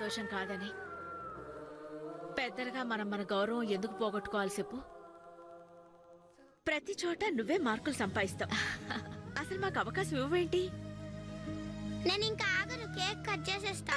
సంతోషం కాదని. పెద్దలుగా మనం మన గౌరవం ఎందుకు పోగొట్టుకోవాలి చెప్పు? ప్రతి చోట నువ్వే మార్కులు సంపాదిస్తావు. అసలు మాకు అవకాశం ఇవ్వేంటి? నేను ఇంకా ఆగను, కేక్ కట్ చేసేస్తా.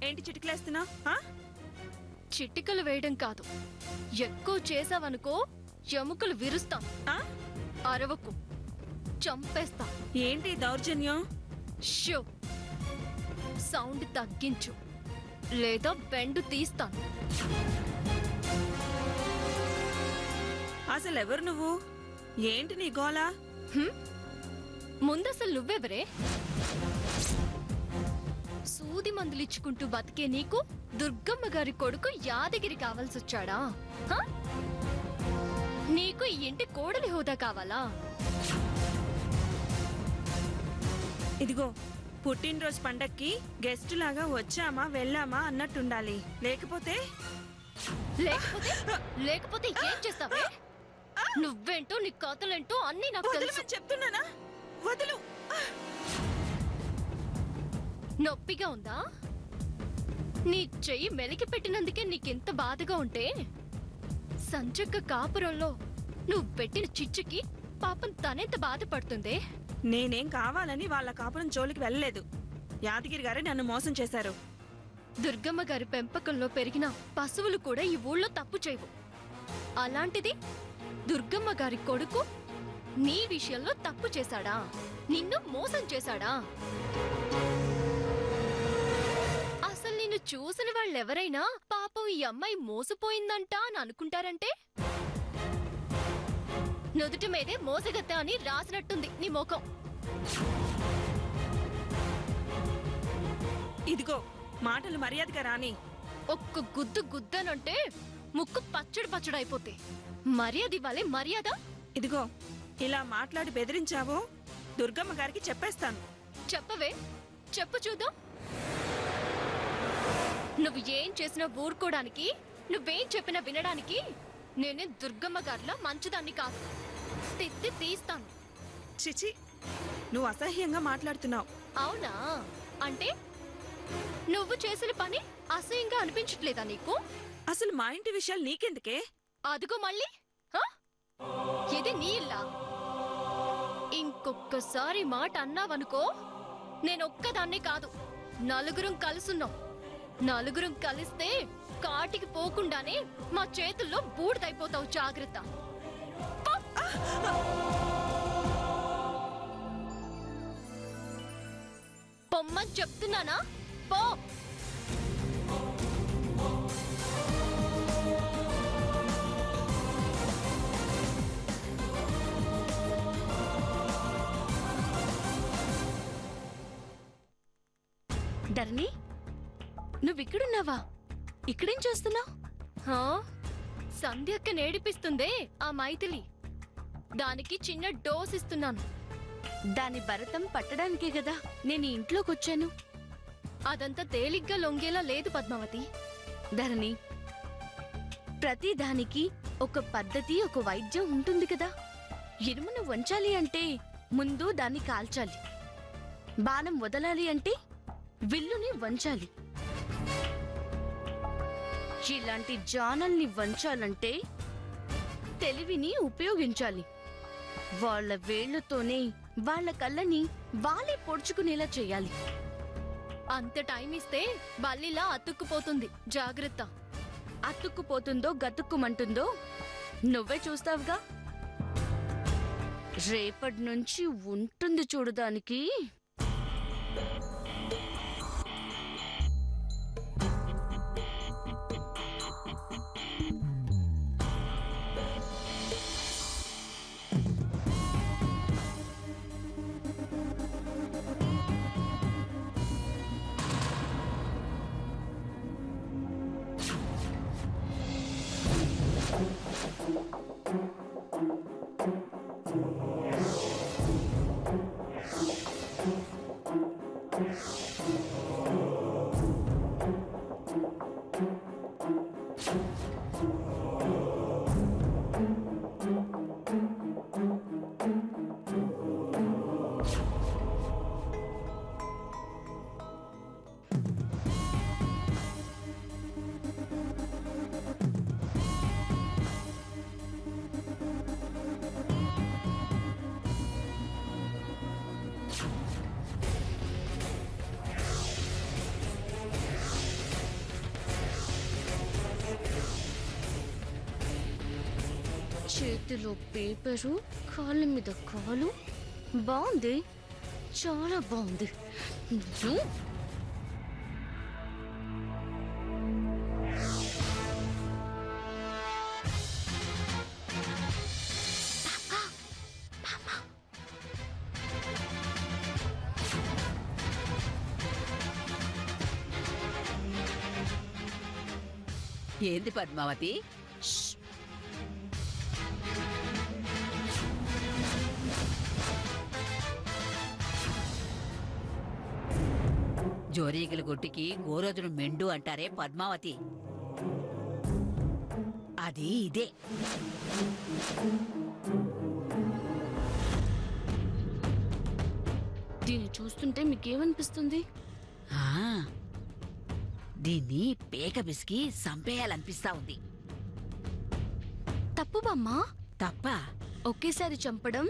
ఏంటి చిటికలేస్తున్నా? చిటికలు వేయడం కాదు, ఎక్కువ చేసావనుకో ఎముకలు విరుస్తాం. అరవకు, చంపేస్తా. ఏంటి దౌర్జన్యం? షో, సౌండ్ తగ్గించు లేదా బెండు తీస్తాను. అసలు ఎవరు నువ్వు? ఏంటి నీ గోలా? ముందసలు నువ్వెవరే? సూది మందులిచ్చుకుంటూ బతికే నీకు దుర్గమ్మ గారి కొడుకు యాదగిరి కావాల్సొచ్చాడా? నీకు ఈ ఇంటి కోడలి హోదా కావాలా? ఇదిగో, పుట్టినరోజు పండక్కి గెస్ట్ లాగా వచ్చామా వెళ్ళామా అన్నట్టుండాలి. లేకపోతే లేకపోతే ఏం చేస్తావే? నువ్వేంటో నీ కథలేంటో అన్నీ నాకు తెలుసు. చెప్తున్నానా? వదులు. నొప్పిగా ఉందా? నీ చెయ్యి మెలికి పెట్టినందుకే నీకెంత బాధగా ఉంటే, సంచక్క కాపురంలో నువ్వు పెట్టిన చిచ్చుకి పాపం తనెంత బాధపడుతుందే. నేనేం కావాలని వాళ్ళ కాపురం జోలికి వెళ్ళలేదు. యాదగిరి గారే నన్ను మోసం చేశారు. దుర్గమ్మ గారి పెంపకంలో పెరిగిన పశువులు కూడా ఈ ఊళ్ళో తప్పు చేయవు. అలాంటిది దుర్గమ్మ గారి కొడుకు నీ విషయంలో తప్పు చేశాడా? నిన్ను మోసం చేశాడా? అసలు నిన్ను చూసిన వాళ్ళెవరైనా పాపం ఈ అమ్మాయి మోసపోయిందంట అని అనుకుంటారంటే, నుదుటి మీదే మోసగత్త అని రాసినట్టుంది నీ ముఖం. ఇదిగో, మాటలు మర్యాదగా రాని. ఒక్క గుద్దు గుద్దనంటే ముక్కు పచ్చడి పచ్చడైపోతే మర్యాద ఇవ్వాలి. మర్యాద. ఇదిగో, ఇలా మాట్లాడి బెదిరించావో దుర్గమ్మ గారికి చెప్పేస్తాను. చెప్పవే, చెప్పు చూద్దాం. నువ్వు ఏం చేసినా ఊరుకోవడానికి, నువ్వేం చెప్పినా వినడానికి నేనే దుర్గమ్మ గారిలా మంచిదాన్ని కాదు. తిత్తి తీస్తాను. చిచి, నువ్వు అసహ్యంగా మాట్లాడుతున్నావు. అవునా? అంటే నువ్వు చేసిన పని అసహ్యంగా అనిపించట్లేదా నీకు? అసలు మా ఇంటి విషయాలు నీకెందుకే? అదుగో మళ్ళీ ఇది నీ ఇల్లా? ఇంకొక్కసారి మాట అన్నావనుకో, నేనొక్కదాన్నే కాదు, నలుగురం కలుసున్నాం. నలుగురం కలిస్తే కాటికి పోకుండానే మా చేతుల్లో బూడిదైపోతావు. జాగ్రత్త. పొమ్మని చెప్తున్నానా? పో. ధరణి, నువ్విక్కడున్నావా? ఇక్కడేం చేస్తున్నావు? సంధ్యక్క నేడిపిస్తుందే ఆ మైథిలి, దానికి చిన్న డోస్ ఇస్తున్నాను. దాని భరతం పట్టడానికే కదా నేను ఇంట్లోకొచ్చాను. అదంతా తేలిగ్గా లొంగేలా లేదు పద్మావతి. ధరణి, ప్రతి దానికి ఒక పద్ధతి, ఒక వైద్యం ఉంటుంది కదా. ఇనుమును వంచాలి అంటే ముందు దాన్ని కాల్చాలి. బాణం వదలాలి అంటే విల్లుని వంచాలి. ఇలాంటి జానల్ని వంచాలంటే తెలివిని ఉపయోగించాలి. వాళ్ళ వేళ్లతోనే వాళ్ళ కళ్ళని వాళ్ళే పొడుచుకునేలా చేయాలి. అంత టైం ఇస్తే బల్లిలా అతుక్కుపోతుంది, జాగ్రత్త. అతుక్కుపోతుందో గతుక్కుమంటుందో నువ్వే చూస్తావుగా. రేపటి నుంచి ఉంటుంది చూడడానికి. చేతిలో పేపరు, కాళ్ళ మీద కాలు. బాగుంది, చాలా బాగుంది. ఏంది పద్మావతి? జోరీగల గుట్టికి గోరోజును మెండు అంటారే పద్మావతి, అది ఇదే. దీన్ని చూస్తుంటే మీకేమనిపిస్తుంది? దీన్ని పేక బిసికి సంపేయాలనిపిస్తా ఉంది. తప్పు బామ్మా. తప్ప? ఒకేసారి చంపడం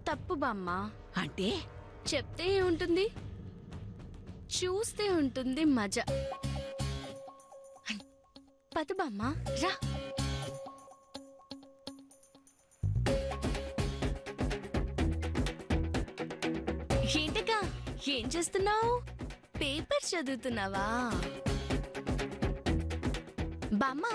తప్పు బామ్మా. అంటే చెప్తే ఉంటుంది, చూస్తే ఉంటుంది మజా. పద బామ్మా, రా. ఏంటకా ఏం చేస్తున్నావు? పేపర్ చదువుతున్నావా? బామ్మా,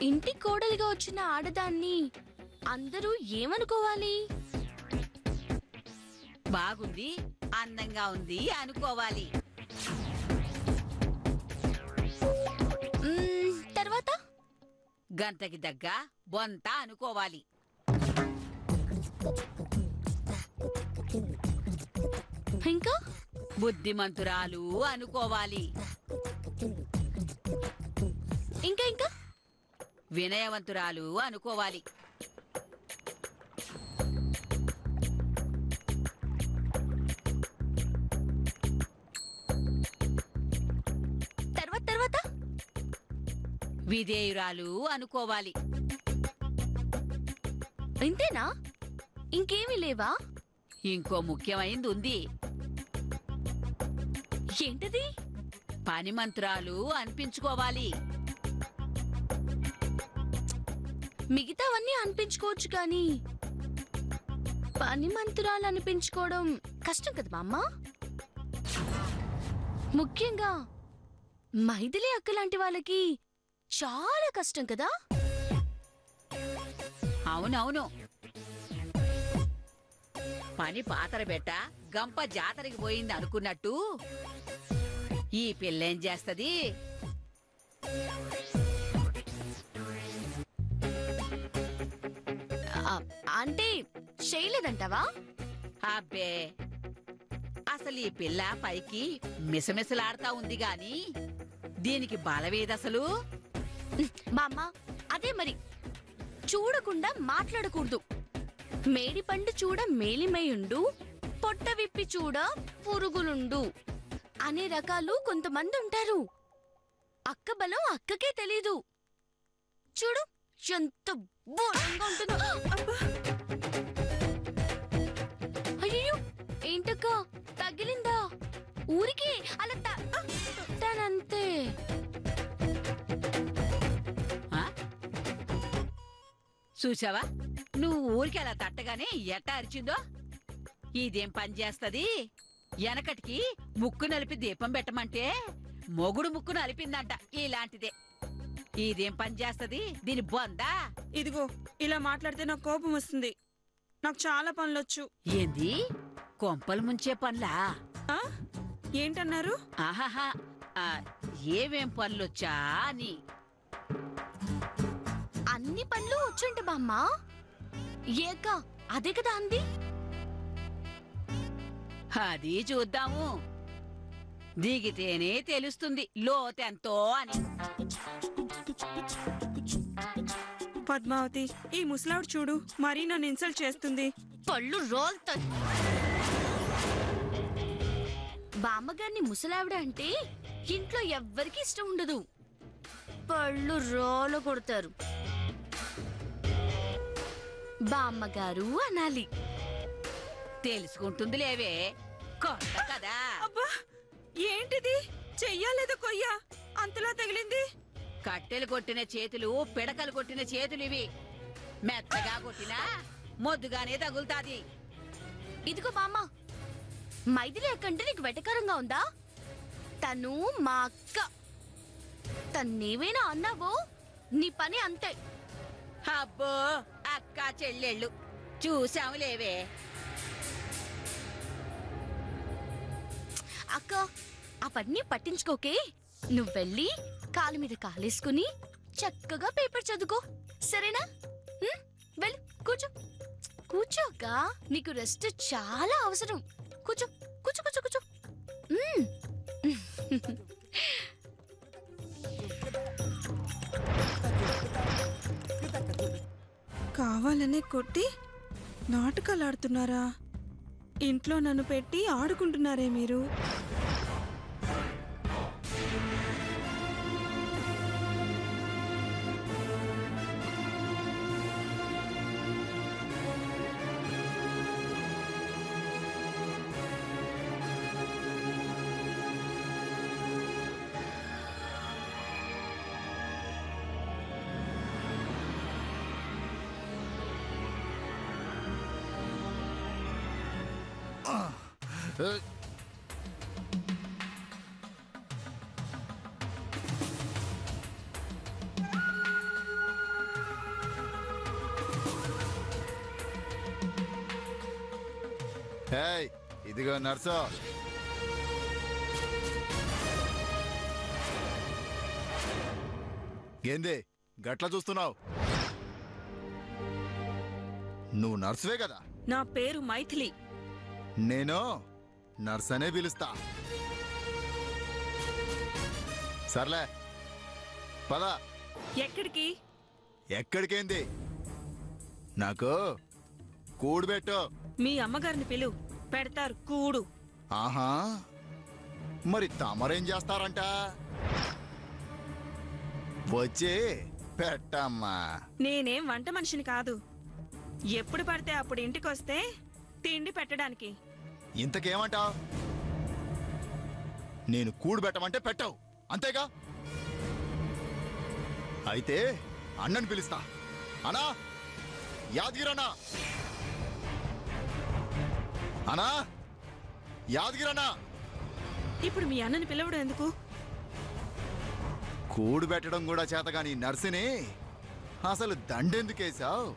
ఇంటి కోడలిగా వచ్చిన ఆడదాన్ని అందరూ ఏమనుకోవాలి? బాగుంది, అందంగా ఉంది అనుకోవాలి. తర్వాత గంతకి దగ్గ బొంత అనుకోవాలి. ఇంకా బుద్ధిమంతురాలు అనుకోవాలి. ఇంకా ఇంకా వినయవంతురాలు అనుకోవాలి. తర్వాత తర్వాత విధేయురాలు అనుకోవాలి. ఇంతేనా? ఇంకేమీ లేవా? ఇంకో ముఖ్యమైంది ఉంది. ఏంటది? పనిమంతురాలు అనిపించుకోవాలి. మిగతావన్నీ అనిపించుకోవచ్చు కానీ పని మంతురాలు అనిపించుకోవడం కష్టం కదా మామ్మ. ముఖ్యంగా మైథిలి అక్క లాంటి వాళ్ళకి చాలా కష్టం కదా. అవునవును, పని పాతర బెట్ట గంప జాతరకి పోయింది అనుకున్నట్టు ఈ పిల్లేం చేస్తది? అంటే చేయలేదంటావా? అబ్బే, అసలు ఈ పిల్ల పైకి మిసమిసలాడుతా ఉంది గాని దీనికి బలవేదసలు. బామ్మ, అదే మరి, చూడకుండా మాట్లాడకూడదు. మేడి పండు చూడ మేలిమయుండు, పొట్ట విప్పి చూడ పురుగులుండు అనే రకాలు కొంతమంది ఉంటారు. అక్క బలం అక్కకే తెలీదు. చూడు ఎంత బోరంగా ఉంటుందో. అయ్యో, ఏంటక్క తగిలిందా? ఊరికే అలా తనంతే. చూసావా, నువ్వు ఊరికి అలా తట్టగానే ఎట్టా అరిచిందో. ఇదేం పని చేస్తది? వెనకటికి ముక్కు నలిపి దీపం పెట్టమంటే మొగుడు ముక్కు నలిపిందంట. ఇలాంటిదే. ఇదేం పని చేస్తది? దీని బొందా. ఇదిగో ఇలా మాట్లాడితే నాకు కోపం వస్తుంది. నాకు చాలా పనులొచ్చు. ఏంది? కొంపలు ముంచే పనులా? ఆ? ఏంటన్నారు? ఆహాహా, ఏమేం పనులొచ్చా అని. అన్ని పనులు వచ్చుంట బామ్మ. ఏక అదే కదా అంది. అది చూద్దాము. దిగితేనే తెలుస్తుంది లోతెంతో అని. పద్మావతి, ఈ ముసలావిడ చూడు మరీ నన్ను ఇన్సల్ట్ చేస్తుంది. పళ్ళు రోల్తాయి. బామ్మగారిని ముసలావిడ అంటే ఇంట్లో ఎవ్వరికి ఇష్టం ఉండదు. పళ్ళు రోలు కొడతారు. బామ్మగారు అనాలి. తెలుసుకుంటుంది లేవే, కొత్త కదా. అబ్బా, ఏంటిది? చెయ్యాలేదో కొయ్యా అంతలా తగిలింది. కట్టెలు కొట్టిన చేతులు, పిడకలు కొట్టిన చేతులు ఇవి. మెత్తగా కొట్టినా మొద్దుగానే తగులుతాది. ఇదిగో బామ్మ, మైథిలి అక్కంటే నీకు వెటకారంగా ఉందా? తను మా అక్క. తన్నేమైనా అన్నావో నీ పని అంతే. అబ్బో, అక్క చెల్లెళ్ళు చూసాము లేవే. అక్క, అవన్నీ పట్టించుకోకే. నువ్వెళ్ళి కాలు మీద కాలేసుకుని చక్కగా పేపర్ చదువుకో, సరేనా? వెళ్ళు, కూర్చో. కూర్చో అక్క, నీకు రెస్ట్ చాలా అవసరం. కూర్చో కూర్చో కూర్చో కూర్చో. కావాలనే కొట్టి నాటకాలు ఆడుతున్నారా? ఇంట్లో నన్ను పెట్టి ఆడుకుంటున్నారే మీరు? ఇదిగో నర్సు. ఏంది గట్ల చూస్తున్నావు? నువ్వు నర్సువే కదా? నా పేరు మైథిలి. నేను నర్స్ అనే పిలుస్తా. సర్లే పద. ఎక్కడికి? ఎక్కడికేంది? నాకు కూడు పెట్టు. మీ అమ్మగారిని పిలు, పెడతారు కూడు. ఆహా, మరి తమరేం చేస్తారంట? వచ్చి పెట్టమ్మా. నేనేం వంట మనిషిని కాదు. ఎప్పుడు పడితే అప్పుడు ఇంటికొస్తే తిండి పెట్టడానికి. ఇంతకేమంటావు? నేను కూడు పెట్టమంటే పెట్టవు, అంతేగా? అయితే అన్నని పిలుస్తా. అనా, యాదగిరన్నా, అనా, యాదగిరన్నా. ఇప్పుడు మీ అన్నని పిలవడం ఎందుకు? కూడు పెట్టడం కూడా చేతగాని నర్సుని అసలు దండెందుకేసావు,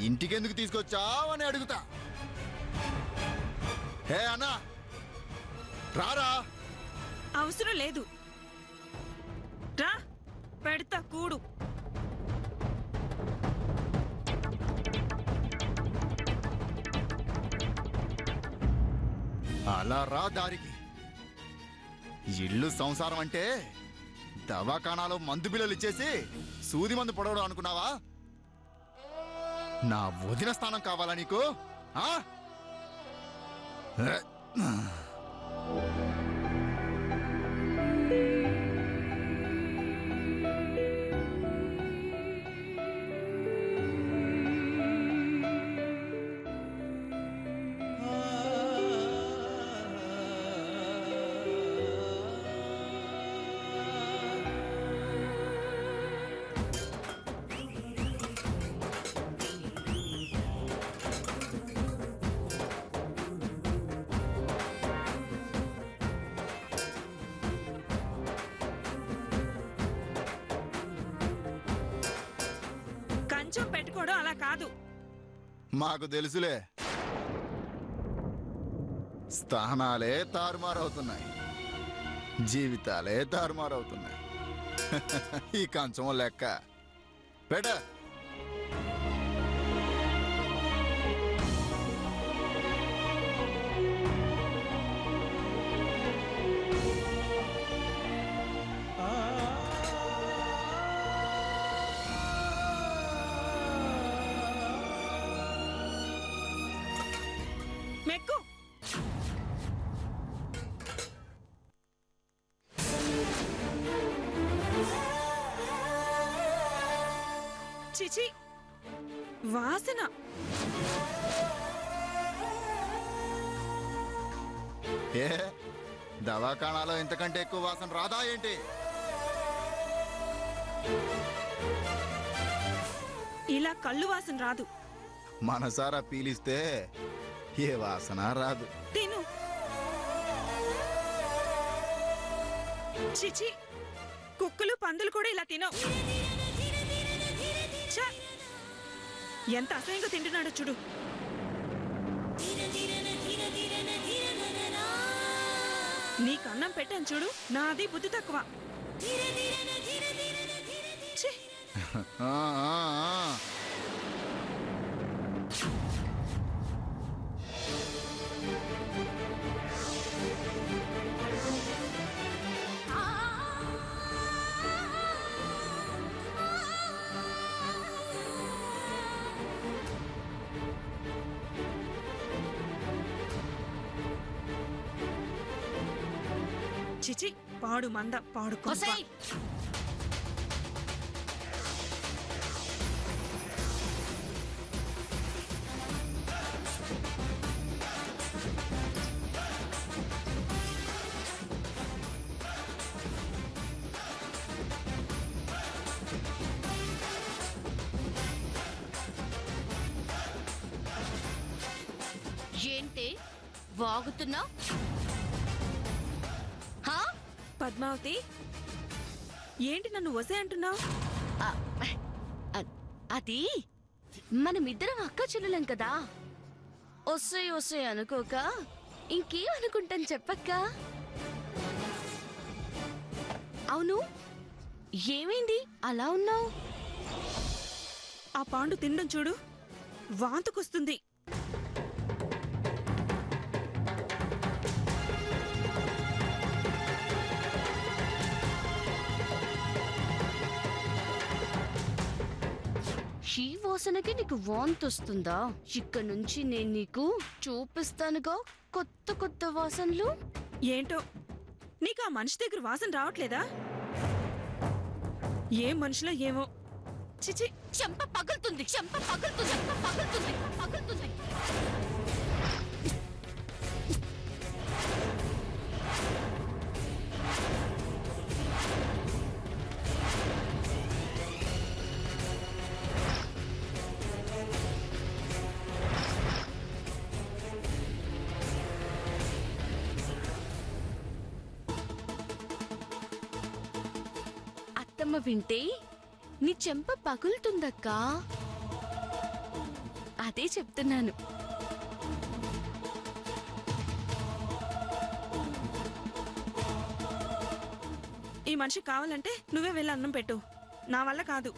ఇంటికెందుకు తీసుకొచ్చావు అని అడుగుతా. హే అన్నా, రారా. అవసరం లేదు, రా, పెడతా కూడు. అలా రా దారికి. ఇల్లు సంసారం అంటే దవాఖానాలో మందు బిల్లలు ఇచ్చేసి సూది మందు పొడవడం అనుకున్నావా? నా వదిన స్థానం కావాలా నీకు? ఆ? మంచం పెట్టుకోవడం అలా కాదు. మాకు తెలుసులే, స్థానాలే తారుమారవుతున్నాయి, జీవితాలే తారుమారవుతున్నాయి. ఈ కంచం లెక్క బెట. మెక్కు. చిచి, వాసన. ఏ దవాఖానాలో ఇంతకంటే ఎక్కువ వాసన రాదా ఏంటి? ఇలా కళ్ళు వాసన రాదు. మనసారా పీలిస్తే ఏ వాసన రాదు. తిను. చిచి, కుక్కలు పందులు కూడా ఇలా తినవు. ఛ! ఎంత అసహ్యంగా తింటున్నాడో చూడు. నీకు అన్నం పెట్టాను చూడు, నాది బుద్ధి తక్కువ. ఛీ! ఆ, ఆ, ఆ. చిచి, పాడు మంద, పాడు కొంప. ఒసేయ్! ఏంటి వాగుతున్నా? పద్మావతి, ఏంటి నన్ను వసే అంటున్నావు? అది మనమిద్దరం అక్క చెల్లెలం కదా. ఒసే ఒసే అనుకోక ఇంకేం అనుకుంటాను చెప్పక్క. అవును, ఏమైంది అలా ఉన్నావు? ఆ పాండు తినడం చూడు, వాంతుకొస్తుంది. ఈ వాసనకి నీకు వాంతొస్తుందా? ఇక్కడ నుంచి నేను నీకు చూపిస్తానుగా కొత్త కొత్త వాసనలు. ఏంటో, నీకు ఆ మనిషి దగ్గర వాసన రావట్లేదా? ఏం మనుషులో ఏమో. చిచి, చెంప పగులుతుంది, చెంప పగులుతుంది, చెంప పగులుతుంది, పగులుతుంది. అత్తమ్మ వింటే నీ చెంప పగులుతుందక్కా. అదే చెప్తున్నాను. ఈ మనిషి కావాలంటే నువ్వే వెళ్ళి అన్నం పెట్టు, నా వల్ల కాదు.